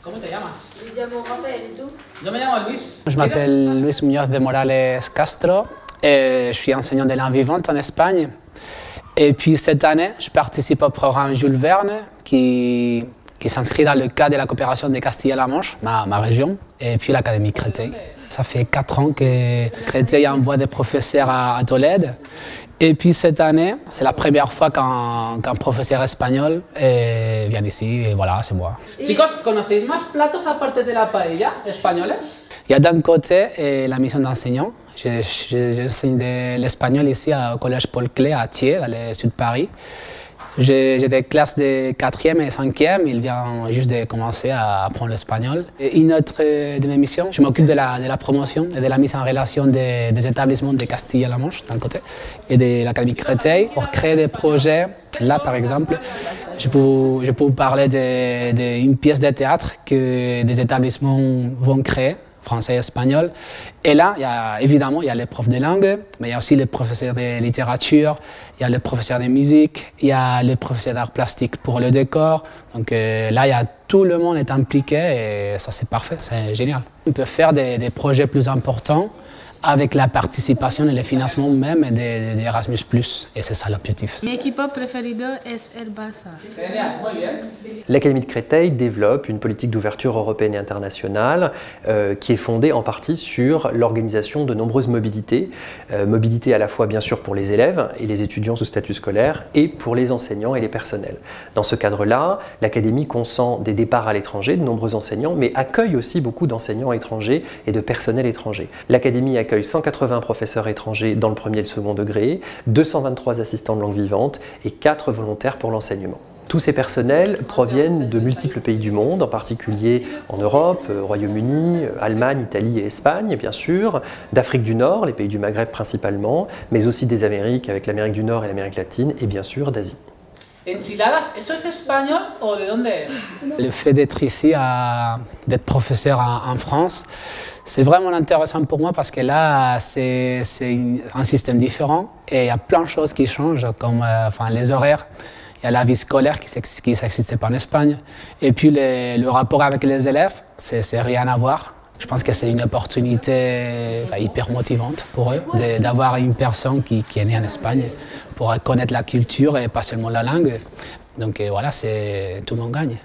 ¿Cómo te llamas? Me llamo Rafael, ¿y tú? Yo me llamo Luis. Je m'appelle Luis Muñoz de Morales Castro et je suis enseignant de langue vivante en Espagne. Et puis cette année, je participe au programme Jules Verne qui s'inscrit dans le cadre de la coopération de Castille-La Manche, ma région, et puis l'Académie Créteil. Ça fait 4 ans que Créteil envoie des professeurs à Tolède. Et puis cette année, c'est la première fois qu'un professeur espagnol vient ici, et voilà, c'est moi. Chicos, ¿conocéis más platos aparte de la paella españoles? Il y a d'un côté la mission d'enseignant. J'enseigne l'espagnol ici au collège Paul Klee à Thiers, dans le sud de Paris. J'ai des classes de 4e et 5e, ils viennent juste de commencer à apprendre l'espagnol. Une autre de mes missions, je m'occupe de la promotion et de la mise en relation des établissements de Castille-La Manche, d'un côté, et de l'Académie Créteil, pour créer des projets. Là, par exemple, je peux vous parler d'une pièce de théâtre que des établissements vont créer, français et espagnol. Et là, évidemment, il y a les profs de langue, mais il y a aussi les professeurs de littérature, il y a les professeurs de musique, il y a les professeurs d'art plastique pour le décor. Donc là, tout le monde est impliqué et ça, c'est parfait, c'est génial. On peut faire des projets plus importants avec la participation et le financement même d'Erasmus+. Et c'est ça l'objectif. Mi equipo preferido es el Barça. Genial, muy bien. L'Académie de Créteil développe une politique d'ouverture européenne et internationale qui est fondée en partie sur l'organisation de nombreuses mobilités. Mobilités à la fois bien sûr pour les élèves et les étudiants sous statut scolaire et pour les enseignants et les personnels. Dans ce cadre-là, l'Académie consent des départs à l'étranger de nombreux enseignants, mais accueille aussi beaucoup d'enseignants étrangers et de personnel étranger. L'Académie accueille 180 professeurs étrangers dans le premier et le second degré, 223 assistants de langue vivante et 4 volontaires pour l'enseignement. Tous ces personnels proviennent de multiples pays du monde, en particulier en Europe, Royaume-Uni, Allemagne, Italie et Espagne, bien sûr, d'Afrique du Nord, les pays du Maghreb principalement, mais aussi des Amériques avec l'Amérique du Nord et l'Amérique latine, et bien sûr d'Asie. Enchiladas, ¿eso es español o de dónde es? Le fait d'être ici, d'être professeur en France, c'est vraiment intéressant pour moi parce que là, c'est un système différent et il y a plein de choses qui changent, comme les horaires. Il y a la vie scolaire qui n'existait pas en Espagne. Et puis le rapport avec les élèves, c'est rien à voir. Je pense que c'est une opportunité hyper motivante pour eux d'avoir une personne qui est née en Espagne pour connaître la culture et pas seulement la langue. Donc voilà, tout le monde gagne.